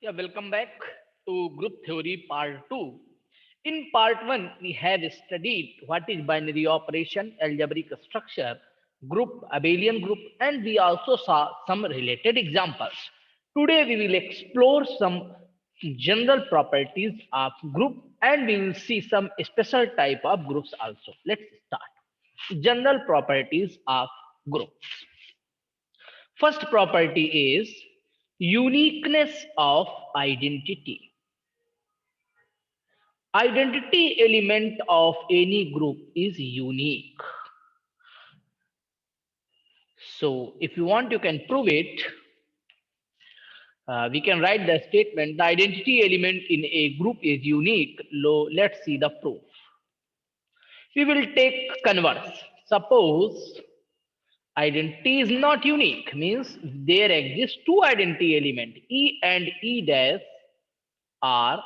Yeah, welcome back to Group Theory Part 2. In Part 1, we have studied what is binary operation, algebraic structure, group, abelian group, and we also saw some related examples. Today, we will explore some general properties of group and we will see some special type of groups also. Let's start. General properties of groups. First property is uniqueness of identity. Identity element of any group is unique. So if you want, you can prove it. We can write the statement, the identity element in a group is unique. Let's see the proof. We will take converse. Suppose identity is not unique, means there exist two identity element, E and E dash are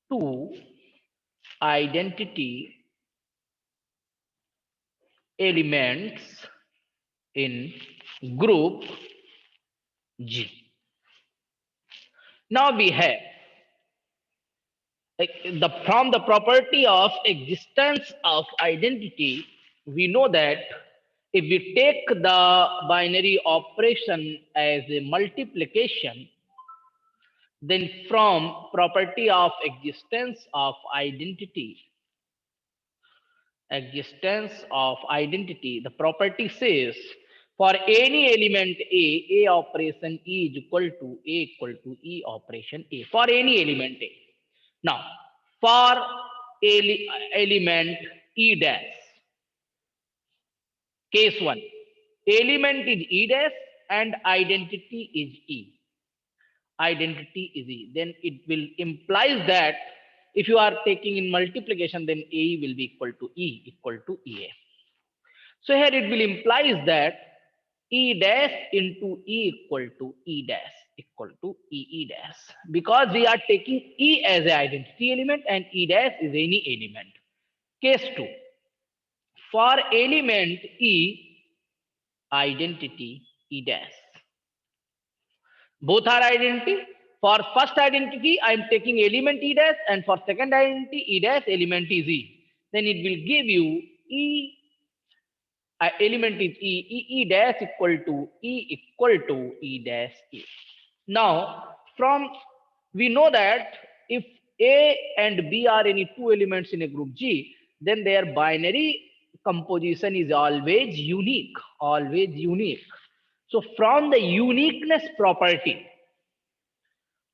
two identity elements in group G. Now we have from the property of existence of identity, we know that if we take the binary operation as a multiplication, then from property of existence of identity, the property says for any element A operation E is equal to E operation A for any element A. Now, for element E dash, case 1, element is E dash and identity is E. Identity is E. Then it will implies that if you are taking in multiplication, then A will be equal to EA. So here it will implies that E dash into E equal to E dash equal to E dash, because we are taking E as an identity element and E dash is any element. Case 2, for element E, identity E dash. Both are identity. For first identity, I am taking element E dash, and for second identity, E dash element is E. Then it will give you E element is E dash equal to E dash E. Now, from we know that if A and B are any two elements in a group G, then their binary composition is always unique, always unique. So from the uniqueness property,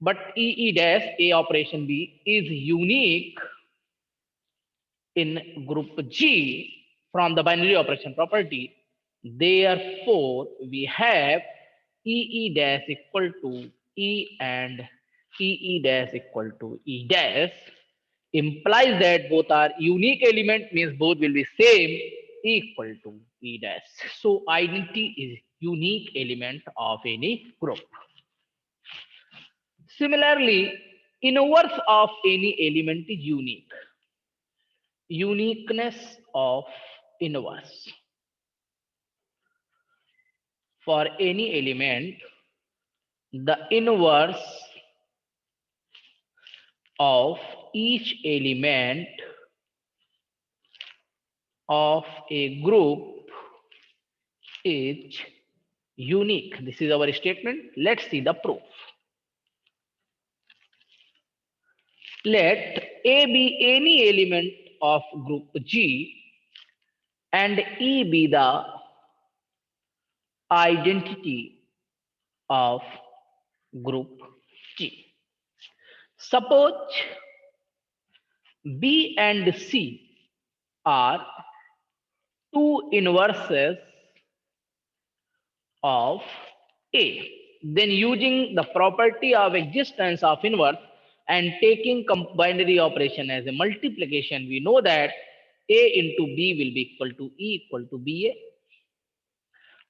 but E dash A operation B is unique in group G from the binary operation property. Therefore, we have E dash equal to E and E dash equal to E dash implies that both are unique element, means both will be same, equal to E dash. So identity is unique element of any group. Similarly, inverse of any element is unique. Uniqueness of inverse. For any element, the inverse of each element of a group is unique. This is our statement. Let's see the proof. Let A be any element of group G and E be the identity of group G. Suppose B and C are two inverses of A. Then using the property of existence of inverse and taking binary operation as a multiplication, we know that A into B will be equal to E equal to BA.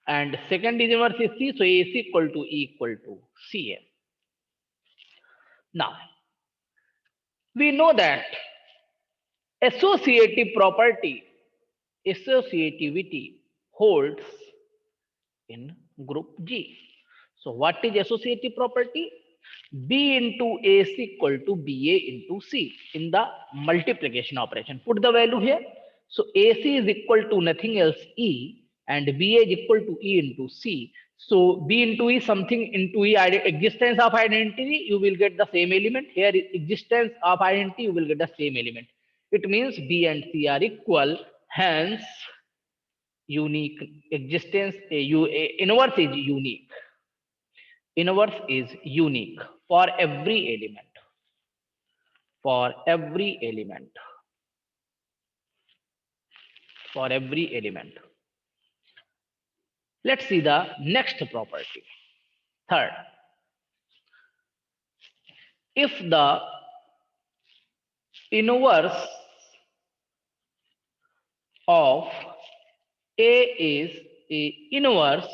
And second is inverse is C, so A is equal to CA. Now, we know that associative property, associativity holds in group G. So what is associative property? B into A is equal to BA into C in the multiplication operation. Put the value here. So AC is equal to nothing else E and BA is equal to E into C. So B into E something into E existence of identity, you will get the same element. Here existence of identity, you will get the same element. It means B and C are equal. Hence, unique existence, inverse is unique. Inverse is unique for every element. For every element. For every element. Let's see the next property. Third, if the inverse of A is a inverse,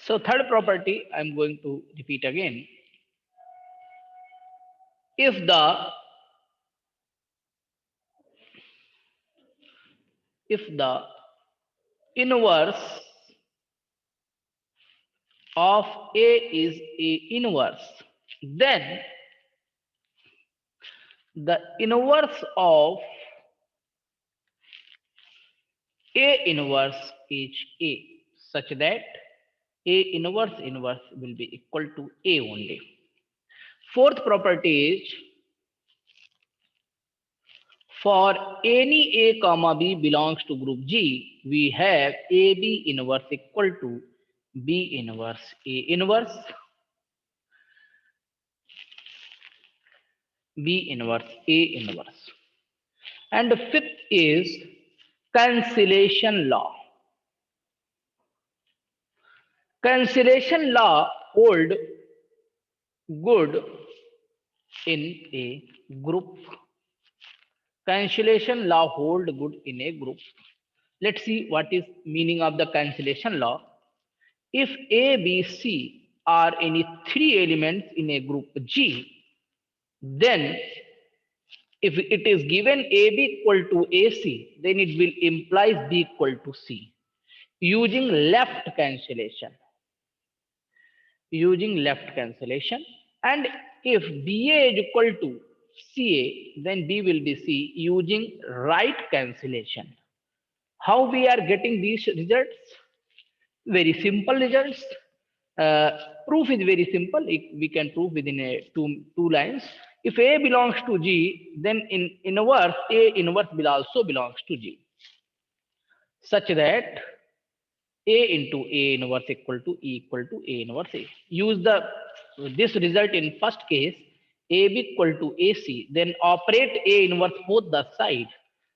so third property I'm going to repeat again. If the inverse of A is a inverse, then the inverse of A inverse is A, such that A inverse will be equal to A only. Fourth property is, for any A comma B belongs to group G, we have AB inverse equal to B inverse A inverse, B inverse A inverse. And the fifth is cancellation law. Cancellation law hold good in a group. Cancellation law hold good in a group. Let's see what is meaning of the cancellation law. If A, B, C are any three elements in a group G, then if it is given AB equal to AC, then it will imply B equal to C using left cancellation. Using left cancellation. And if BA is equal to CA, then B will be C using right cancellation. How we are getting these results? Very simple results. Proof is very simple. We can prove within two lines. If A belongs to G, then in inverse, A inverse will also belongs to G, such that A into A inverse equal to E equal to A inverse A. Use this result in first case, AB equal to AC, then operate A inverse both the sides.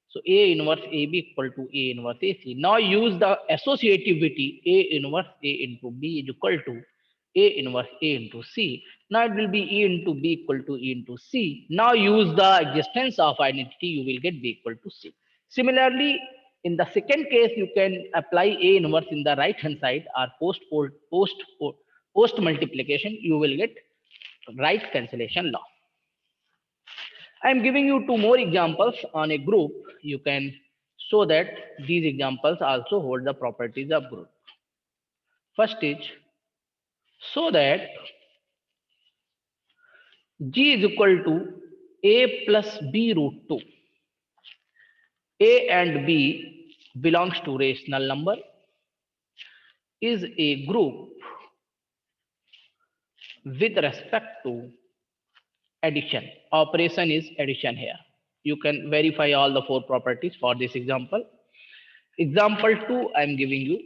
So A inverse AB equal to A inverse AC. Now use the associativity, A inverse A into B is equal to A inverse A into C. Now it will be E into B equal to E into C. Now use the existence of identity, you will get B equal to C. Similarly, in the second case, you can apply A inverse in the right hand side, or post multiplication, you will get right cancellation law. I am giving you two more examples on a group. You can show that these examples also hold the properties of group. First is, so that G is equal to A plus B root 2. A and B belongs to rational number, is a group with respect to addition. Operation is addition here. You can verify all the four properties for this example. Example 2 I am giving you.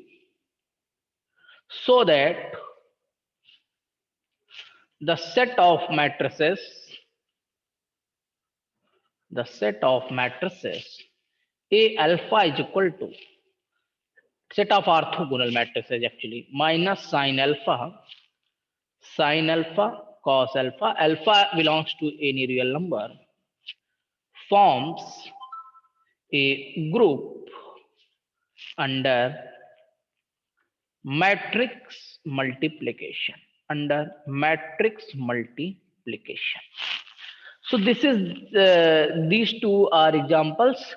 So that the set of matrices A alpha is equal to set of orthogonal matrices actually minus sine alpha, cos alpha belongs to any real number, forms a group under matrix multiplication. So this is these two are examples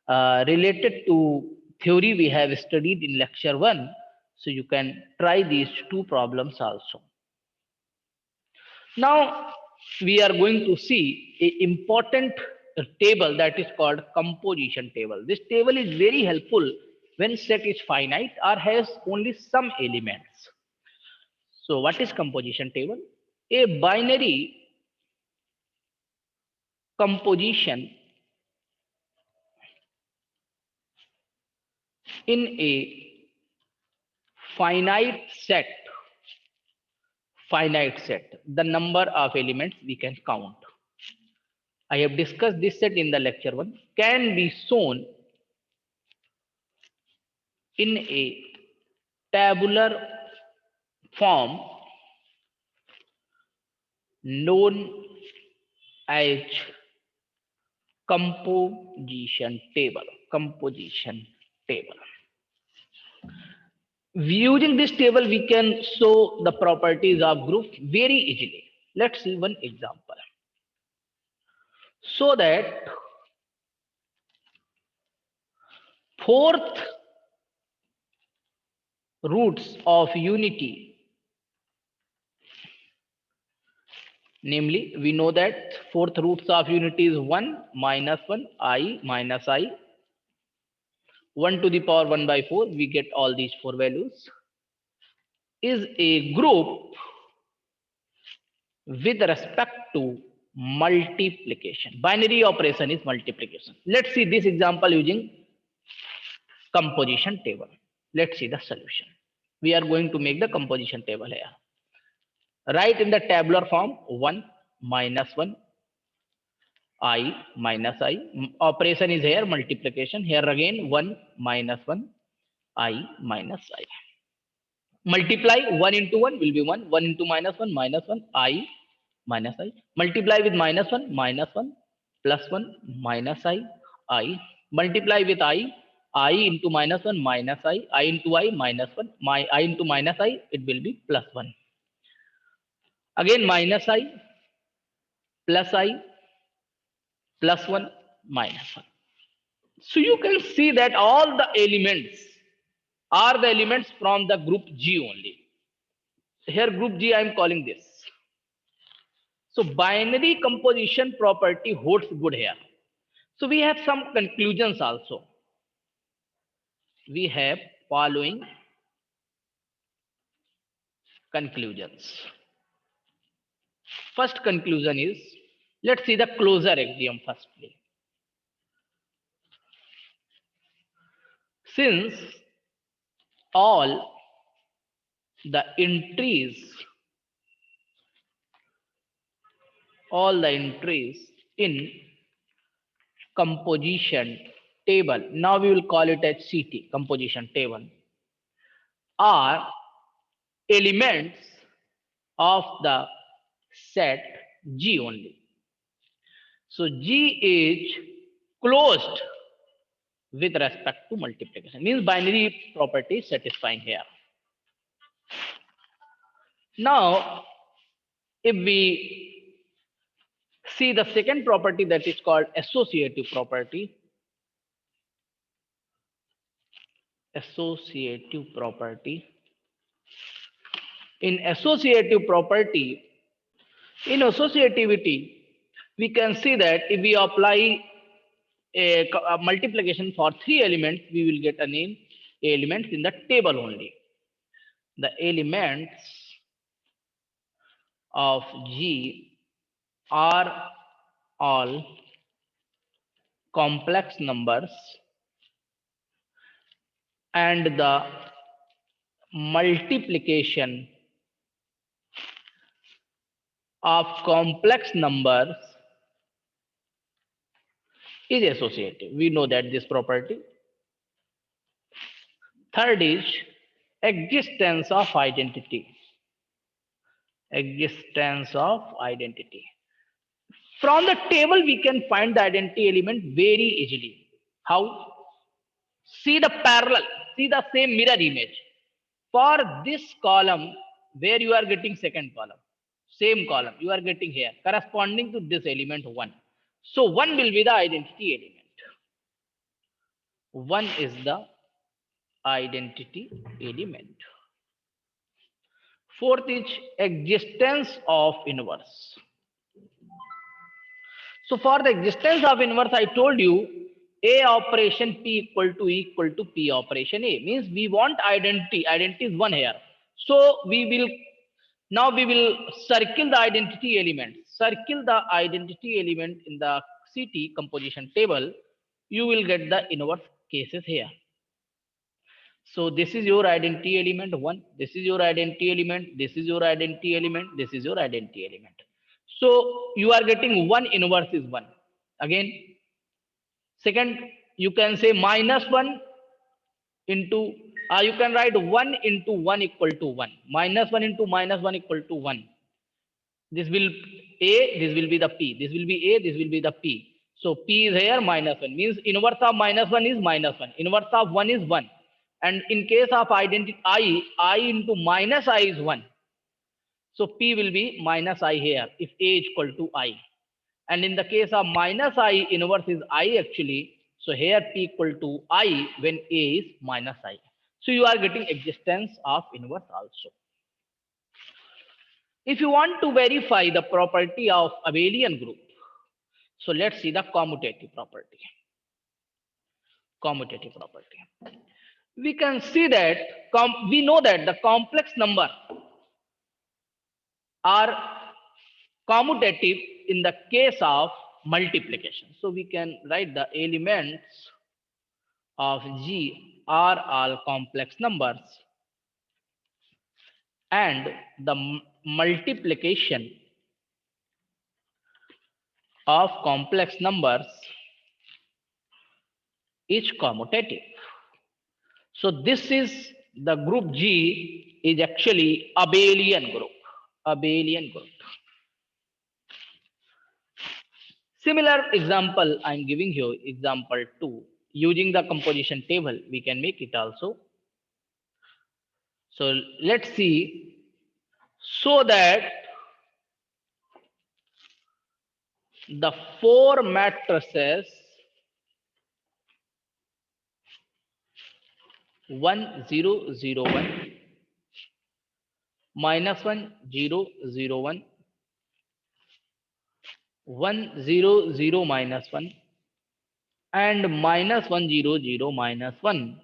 related to theory we have studied in lecture 1. So you can try these two problems also. Now we are going to see a important table that is called composition table. This table is very helpful when set is finite or has only some elements. So what is composition table? A binary composition in a finite set, the number of elements we can count. I have discussed this set in the lecture 1, can be shown in a tabular form known as composition table. Using this table, we can show the properties of group very easily. Let's see one example. So that fourth roots of unity, namely, we know that fourth roots of unity is 1 minus 1, I minus I. 1 to the power 1 by 4, we get all these four values, is a group with respect to multiplication. Binary operation is multiplication. Let's see this example using composition table. Let's see the solution. We are going to make the composition table here. Write in the tabular form 1 minus 1 I minus I. Operation is here multiplication. Here again 1 minus 1 I minus I. Multiply 1 into 1 will be 1. 1 into minus 1 I minus I. Multiply with minus 1 plus 1 minus I. Multiply with I into minus 1 minus I into I minus 1, I into minus I, it will be plus 1. Again minus I, plus 1, minus 1. So you can see that all the elements are the elements from the group G only. Here group G I am calling this. So binary composition property holds good here. So we have some conclusions also. We have following conclusions. First conclusion is, let's see the closure axiom firstly. Since all the entries in composition table, now we will call it as CT, composition table, are elements of the set G only. So G is closed with respect to multiplication, means binary property is satisfying here. Now if we see the second property, that is called associative property. In associativity, we can see that if we apply a multiplication for 3 elements, we will get a name elements in the table only. The elements of G are all complex numbers, and the multiplication of complex numbers is associative. We know that this property. Third is existence of identity. From the table, we can find the identity element very easily. How? See the parallel, see the same mirror image. For this column, where you are getting second column, same column you are getting here, corresponding to this element 1. So 1 will be the identity element. 1 is the identity element. Fourth is existence of inverse. So for the existence of inverse, I told you A operation P equal to P operation A. Means we want identity. Identity is 1 here. So we will circle the identity element. Circle the identity element in the CT composition table. You will get the inverse cases here. So this is your identity element 1. This is your identity element. This is your identity element. This is your identity element. So you are getting 1 inverse is 1. Again, second, you can say minus 1 into, you can write 1 into 1 equal to 1. Minus 1 into minus 1 equal to 1. This will A, this will be the P. This will be A, this will be the P. So P is here minus 1. Means inverse of minus 1 is minus 1. Inverse of 1 is 1. And in case of identity I into minus I is 1. So P will be minus I here if A is equal to I. And in the case of minus I, inverse is I actually. So here P equal to I when A is minus I. So you are getting existence of inverse also. If you want to verify the property of abelian group, so let's see the commutative property. Commutative property. We can see that, we know that the complex number are commutative in the case of multiplication. So we can write the elements of G are all complex numbers, and the multiplication of complex numbers is commutative. So this is the group G is actually abelian group. Abelian group. Similar example I am giving you, example 2. Using the composition table, we can make it also. So let's see. So that the 4 matrices 1 0 0 1 minus 1 0 0 1 1 0 0 minus 1 and minus 1 0 0 minus 1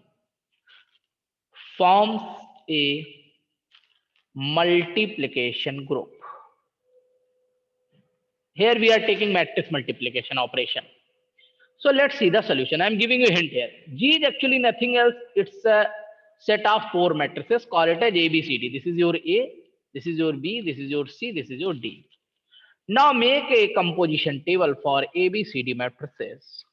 forms a multiplication group. Here we are taking matrix multiplication operation. So let's see the solution. I am giving you a hint here. G is actually nothing else. It's a set of 4 matrices. Call it as A, B, C, D. This is your A, this is your B, this is your C, this is your D. Now make a composition table for A, B, C, D matrices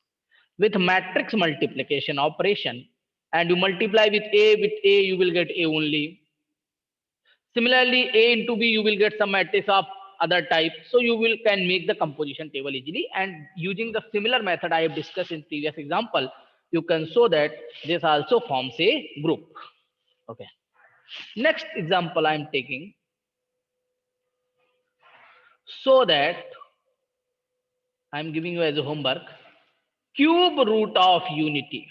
with matrix multiplication operation, and you multiply with A, you will get A only. Similarly, A into B, you will get some matrix of other type. So you can make the composition table easily, and using the similar method I have discussed in previous example, you can show that this also forms a group. Okay. Next example I am taking, so that I am giving you as a homework, cube root of unity.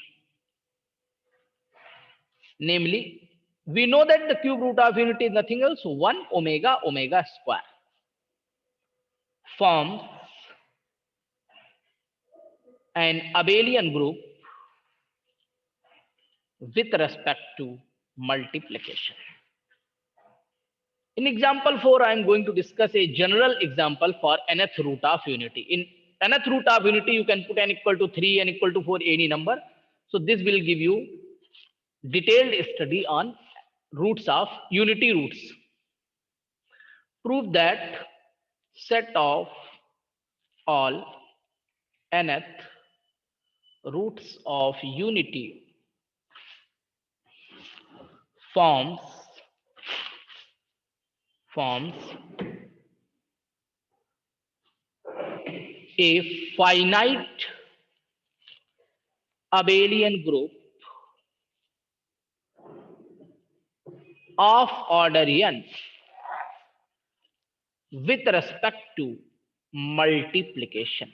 Namely, we know that the cube root of unity is nothing else 1 omega omega square. Forms an abelian group with respect to multiplication. In example 4, I am going to discuss a general example for nth root of unity. In nth root of unity, you can put n equal to 3, n equal to 4, any number. So this will give you detailed study on roots of unity roots. Prove that set of all nth roots of unity forms a finite abelian group of order n with respect to multiplication.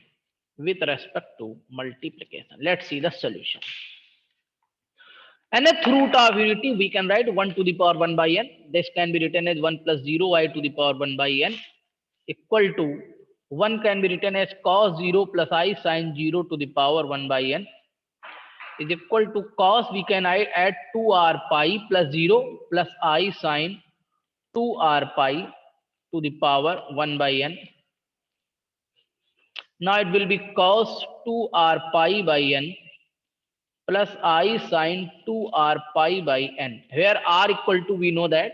With respect to multiplication. Let's see the solution. Nth root of unity, we can write 1 to the power 1 by n. This can be written as 1 plus 0 I to the power 1 by n equal to 1 can be written as cos 0 plus I sin 0 to the power 1 by n is equal to cos, we can add 2r pi plus 0 plus I sin 2r pi to the power 1 by n. Now it will be cos 2r pi by n plus I sin 2r pi by n, where r equal to, we know that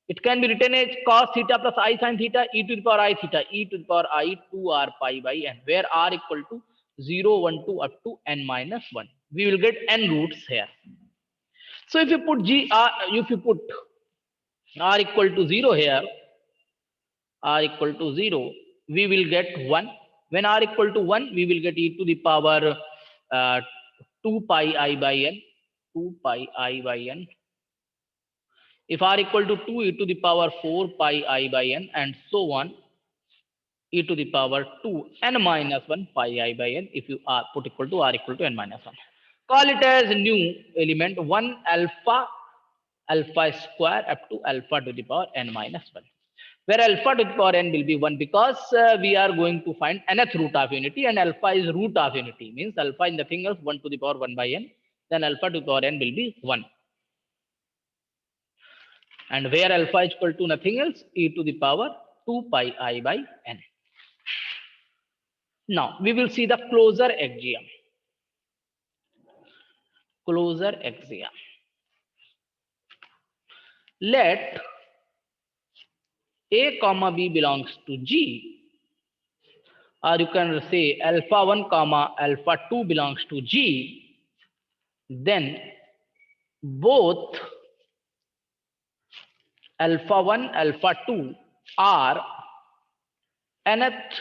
it can be written as cos theta plus I sin theta e to the power I theta e to the power I 2r pi by n, where r equal to 0, 1, 2 up to n minus 1. We will get n roots here. So if you put if you put r equal to 0 here, r equal to 0, we will get 1. When r equal to 1, we will get e to the power 2 pi I by n, 2 pi I by n. If r equal to 2, e to the power 4 pi I by n, and so on, e to the power 2 n minus 1 pi I by n, if you put equal to r equal to n minus 1. Call it as new element 1 alpha, alpha square up to alpha to the power n minus 1, where alpha to the power n will be 1 because we are going to find nth root of unity, and alpha is root of unity, means alpha is nothing else 1 to the power 1 by n, then alpha to the power n will be 1. And where alpha is equal to nothing else, e to the power 2 pi I by n. Now we will see the closure axiom. Closure axiom. Let a comma b belongs to G, or you can say alpha 1 comma alpha 2 belongs to G, then both alpha 1 alpha 2 are nth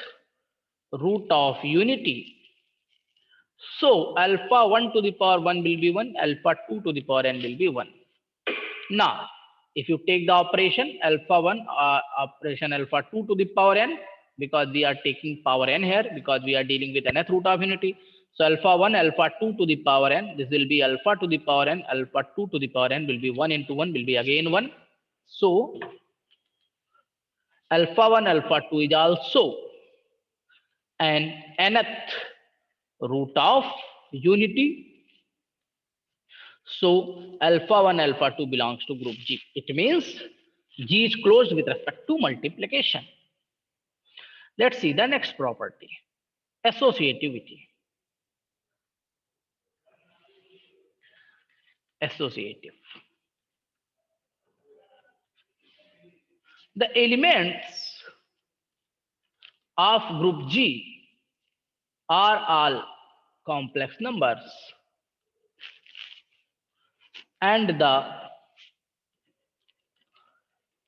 root of unity. So alpha 1 to the power 1 will be 1, alpha 2 to the power n will be 1. Now if you take the operation alpha 1 operation alpha 2 to the power n, because we are taking power n here because we are dealing with nth root of unity, so alpha 1 alpha 2 to the power n, this will be alpha to the power n, alpha 2 to the power n will be 1 into 1 will be again 1. So alpha 1 alpha 2 is also an nth root of unity. So alpha 1 alpha 2 belongs to group G. It means G is closed with respect to multiplication. Let's see the next property, associativity. Associative. The elements of group G are all complex numbers, and the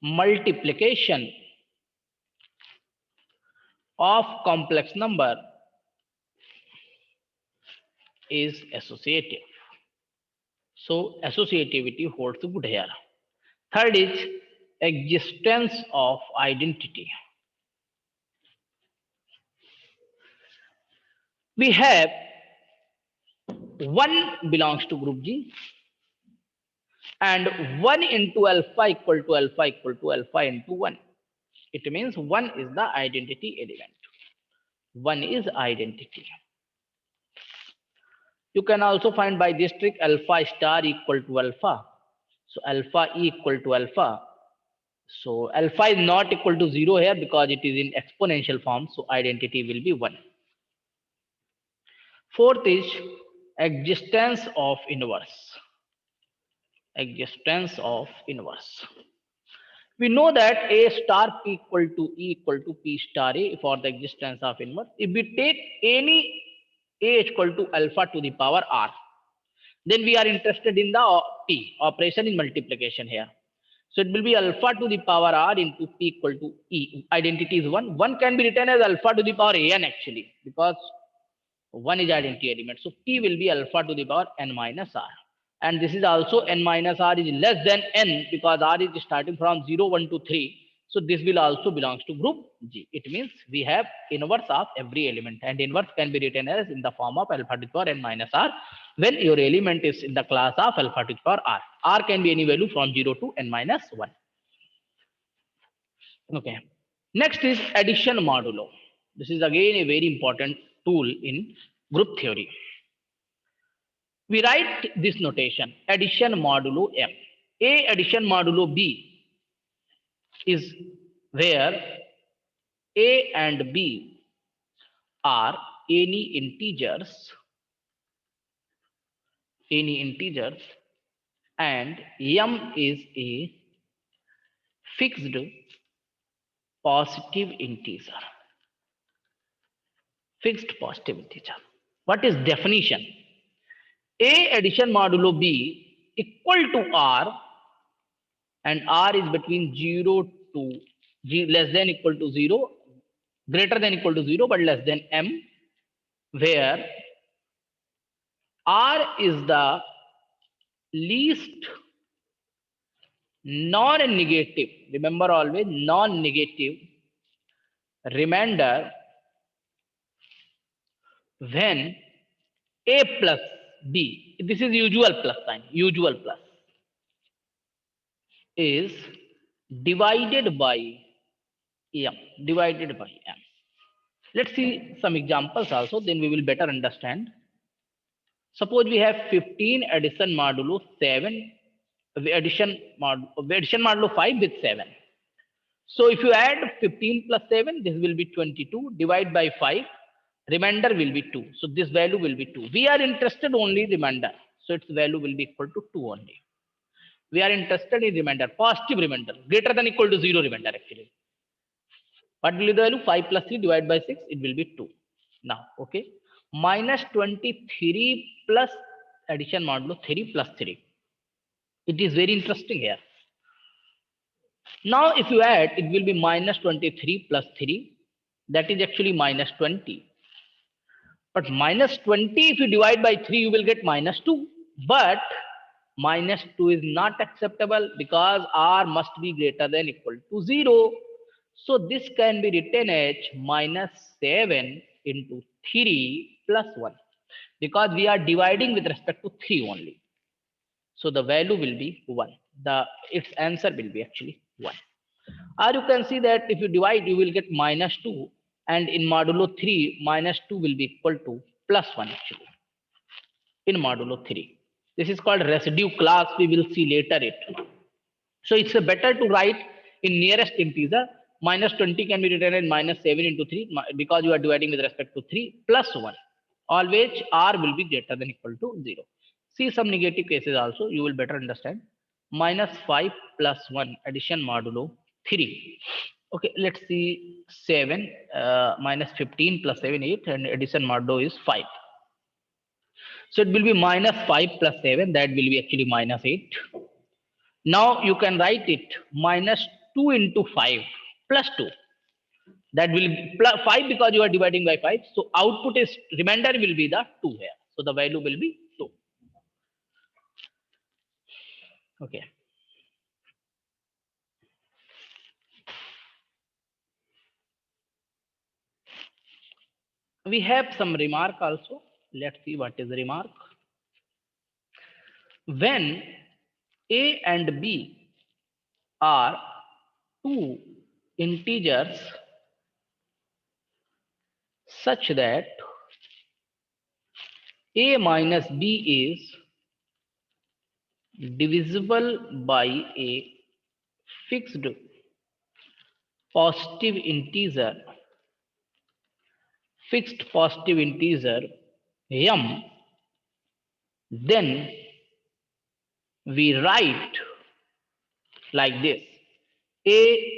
multiplication of complex number is associative. So associativity holds good here. Third is existence of identity. We have 1 belongs to group G, and 1 into alpha equal to alpha equal to alpha into 1. It means 1 is the identity element. 1 is identity. You can also find by this trick alpha star equal to alpha. So alpha equal to alpha. So alpha is not equal to 0 here because it is in exponential form. So identity will be 1. Fourth is existence of inverse. Existence of inverse. We know that A star P equal to E equal to P star A for the existence of inverse. If we take any A equal to alpha to the power R, then we are interested in the P, operation in multiplication here. So it will be alpha to the power R into P equal to E. Identity is 1. 1 can be written as alpha to the power n actually, because 1 is identity element. So P will be alpha to the power n minus R. And this is also n minus R is less than n because R is starting from 0, 1 to 3. So this will also belongs to group G. It means we have inverse of every element, and inverse can be written as in the form of alpha to the power n minus r when your element is in the class of alpha to the power r. R can be any value from 0 to n minus 1. Okay. Next is addition modulo. This is again a very important tool in group theory. We write this notation addition modulo M. A addition modulo B is where A and B are any integers and M is a fixed positive integer. Fixed positive integer. What is definition? A addition modulo B equal to R, and R is between 0 to less than equal to 0, greater than equal to 0 but less than M, where R is the least non-negative, remember always non-negative remainder when A plus B, this is usual plus sign, usual plus, is divided by M, divided by M. Let's see some examples also, then we will better understand. Suppose we have 15 addition modulo 7, addition modulo 5 with 7. So if you add 15 plus 7, this will be 22, divide by 5, remainder will be 2. So this value will be 2. We are interested only remainder. So its value will be equal to 2 only. We are interested in remainder, positive remainder, greater than equal to 0 remainder actually. What will be the value? 5 plus 3 divided by 6, it will be 2. Now, okay. Minus 23 plus addition modulo 3 plus 3. It is very interesting here. Now, if you add, it will be minus 23 plus 3. That is actually minus 20. But minus 20, if you divide by 3, you will get minus 2. But minus 2 is not acceptable because R must be greater than equal to 0. So this can be written as minus 7 into 3 plus 1. Because we are dividing with respect to 3 only. So the value will be 1. Its answer will be actually 1. Or you can see that if you divide, you will get minus 2. And in modulo 3, minus 2 will be equal to plus 1 actually. In modulo 3. This is called residue class. We will see later it. So it's better to write in nearest integer. Minus 20 can be written as minus 7 into 3 because you are dividing with respect to 3 plus 1. Always R will be greater than equal to 0. See some negative cases also. You will better understand. Minus 5 plus 1 addition modulo 3. Okay, let's see 7 minus 15 plus 7, 8 and addition modulo is 5. So it will be minus 5 plus 7. That will be actually minus 8. Now you can write it minus 2 into 5 plus 2. That will be plus 5 because you are dividing by 5. So output is remainder will be the 2 here. So the value will be 2. Okay. We have some remark also. Let's see what is the remark. When A and B are two integers such that A minus B is divisible by a fixed positive integer m, then we write like this: A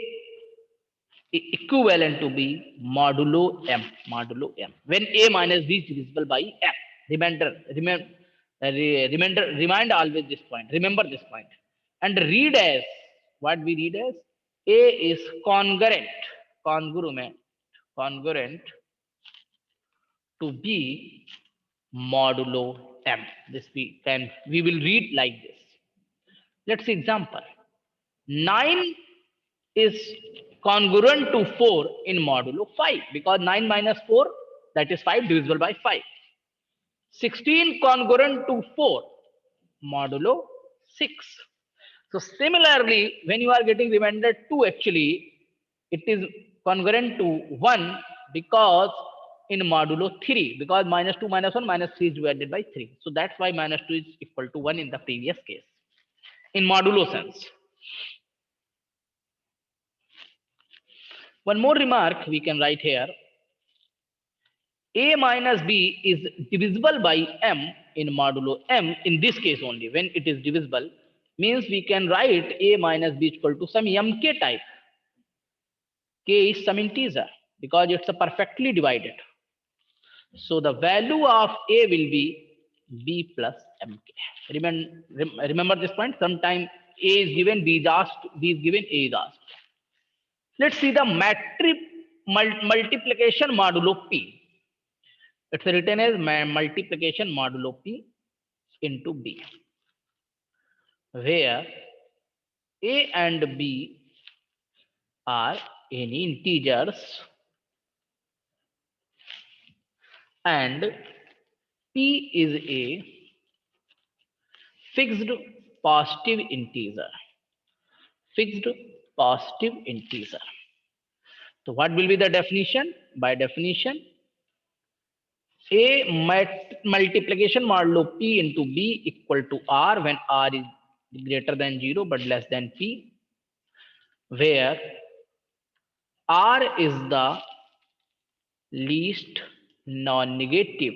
equivalent to B modulo M. When A minus B is divisible by M. Remind always this point. Remember this point. And read as, what we read as, A is congruent to B modulo M. We will read like this. Let's see example. 9 is congruent to 4 in modulo 5, because 9 minus 4, that is 5, divisible by 5. 16 congruent to 4 modulo 6. So similarly, when you are getting remainder 2, actually it is congruent to 1, because in modulo 3, because minus 2 minus 1 minus 3 is divided by 3. So that's why minus 2 is equal to 1 in the previous case, in modulo sense. One more remark we can write here. A minus B is divisible by M in modulo M, in this case only, when it is divisible, means we can write A minus B equal to some MK type. K is some integer, because it's a perfectly divided. So the value of A will be B plus MK. Remember this point. Sometime A is given, B is asked, B is given, A is asked. Let's see the matrix multiplication modulo P. It's written as multiplication modulo P into B, where A and B are any integers and P is a fixed positive integer. Fixed positive integer. So what will be the definition? By definition, A multiplication modulo P into B equal to R when R is greater than 0 but less than P, where R is the least non-negative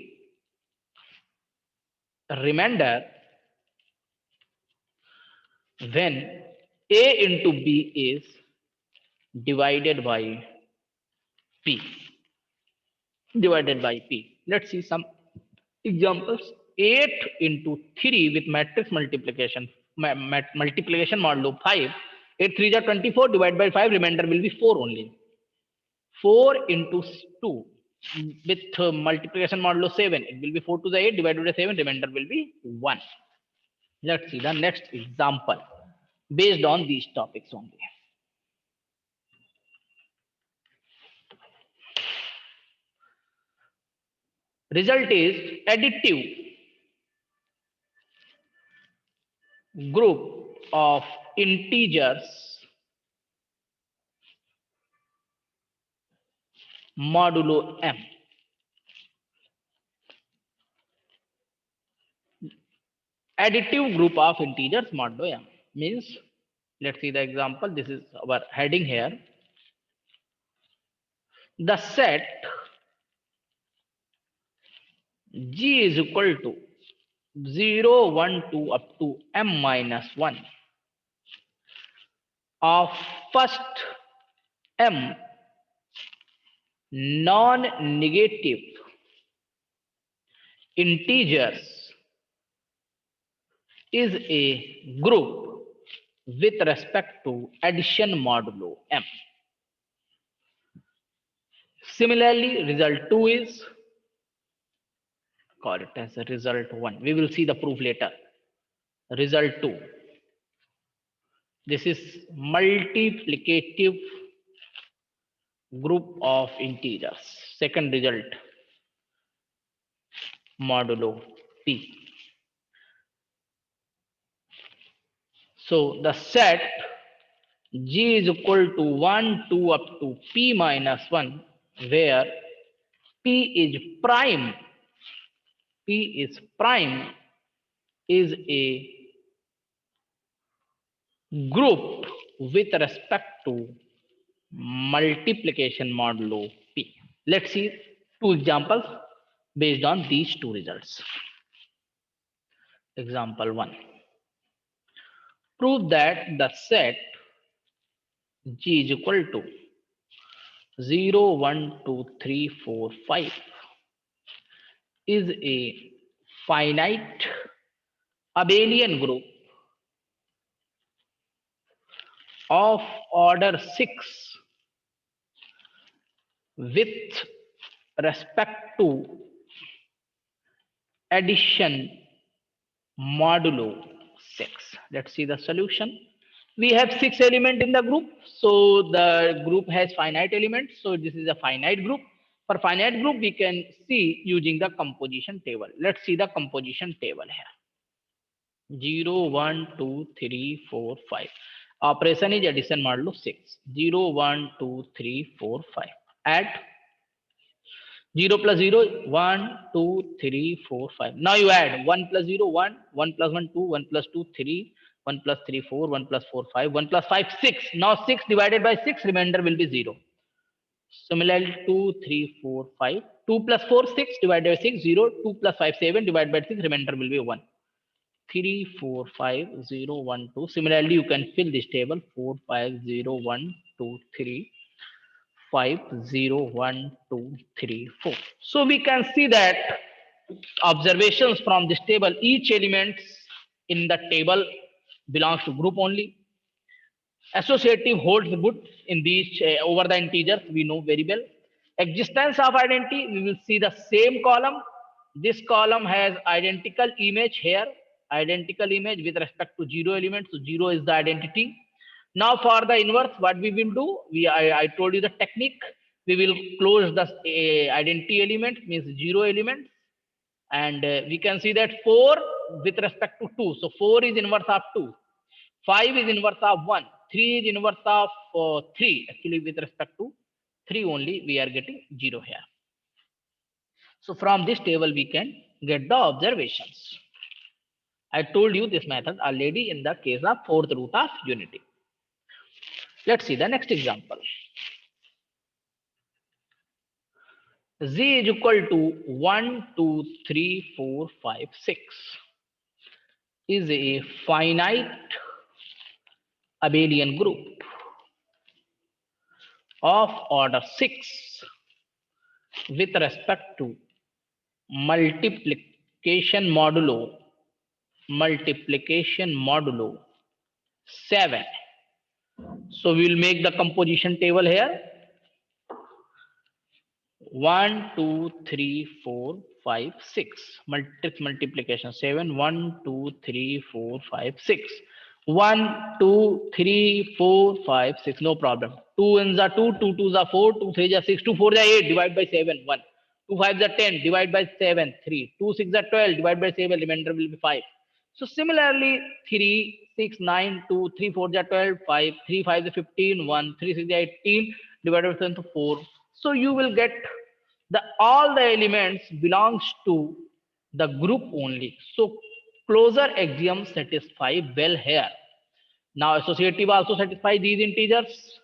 remainder when A into B is divided by P. Divided by P. Let's see some examples. 8 into 3 with matrix multiplication, multiplication modulo 5. 8 3 are 24, divided by 5, remainder will be 4 only. 4 into 2 with multiplication modulo 7, it will be 4 to the 8, divided by 7, remainder will be 1. Let's see the next example based on these topics only. Result is additive group of integers modulo M. Additive group of integers modulo M means, let's see the example. This is our heading here. The set G is equal to 0, 1, 2 up to M minus 1 of first M non-negative integers is a group with respect to addition modulo M. Similarly, result 2 is, call it as a result 1. We will see the proof later. Result 2. This is multiplicative group of integers. Second result modulo P. So the set G is equal to 1, 2 up to P minus 1, where P is prime. P is prime is a group with respect to multiplication modulo P. Let's see two examples based on these two results. Example 1. Prove that the set G is equal to 0, 1, 2, 3, 4, 5 is a finite abelian group of order 6 with respect to addition modulo 6. Let's see the solution. We have 6 elements in the group, so the group has finite elements, so this is a finite group. For finite group, we can see using the composition table. Let's see the composition table here. 0 1 2 3 4 5. Operation is addition model 6. 0 1 2 3 4 5. Add 0 plus 0, 1, 2, 3, 4, 5. Now you add 1 plus 0, 1, 1 plus 1, 2, 1 plus 2, 3, 1 plus 3, 4, 1 plus 4, 5, 1 plus 5, 6. Now 6 divided by 6, remainder will be 0. Similarly, 2, 3, 4, 5. 2 plus 4, 6 divided by 6, 0. 2 plus 5, 7 divided by 6, remainder will be 1. 3, 4, 5, 0, 1, 2. Similarly, you can fill this table 4, 5, 0, 1, 2, 3. 5 0 1 2 3 4. So we can see that observations from this table, each element in the table belongs to group only. Associative holds good in these over the integers, we know very well. Existence of identity, we will see the same column. This column has identical image here, identical image with respect to 0 element, so 0 is the identity. Now for the inverse, what we will do, I told you the technique. We will close the identity element, means 0 element, and we can see that 4 with respect to 2. So 4 is inverse of 2. 5 is inverse of 1. 3 is inverse of 3. Actually, with respect to 3 only, we are getting 0 here. So from this table, we can get the observations. I told you this method already in the case of fourth root of unity. Let's see the next example. Z is equal to 1, 2, 3, 4, 5, 6 is a finite abelian group of order 6 with respect to multiplication modulo 7. So we will make the composition table here. 1 2 3 4 5 6 multiplication 7. 1 2 3 4 5 6. 1 2 3 4 5 6, no problem. 2 ones are 2, 2 twos are 4, 2 threes are 6, 2 fours are 8, divide by 7, 1. 2 fives are 10, divide by 7, 3. 2 six are 12, divide by 7, remainder will be 5. So similarly, 3, 6, 9, 2, 3 fours are 12, 5, 3 fives are 15, 1, 3 six are 18, divided by 7 to 4. So you will get the all the elements belongs to the group only. So closure axiom satisfy well here. Now associative also satisfy these integers.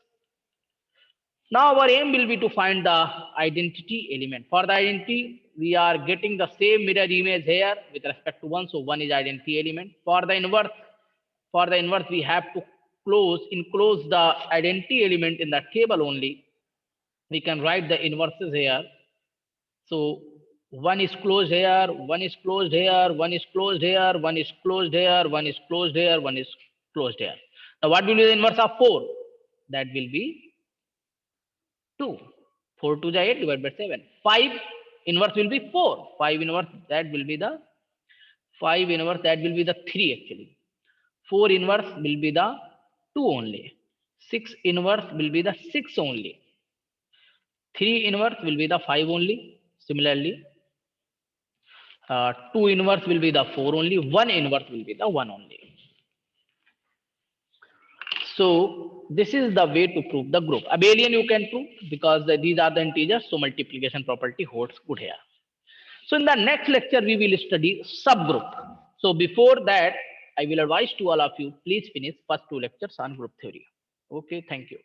Now our aim will be to find the identity element. For the identity, we are getting the same mirror image here with respect to 1. So 1 is identity element. For the inverse, we have to enclose the identity element in the table only. We can write the inverses here. So 1 is closed here, 1 is closed here, 1 is closed here, 1 is closed here, 1 is closed here, 1 is closed here. Now what will be the inverse of 4? That will be 2. 4 to the 8 divided by 7. 5 inverse will be 4. 5 inverse that will be the 3 actually. 4 inverse will be the 2 only. 6 inverse will be the 6 only. 3 inverse will be the 5 only. Similarly, 2 inverse will be the 4 only. 1 inverse will be the 1 only. So this is the way to prove the group. Abelian you can prove because these are the integers. So multiplication property holds good here. So in the next lecture, we will study subgroup. So before that, I will advise to all of you, please finish first 2 lectures on group theory. Okay, thank you.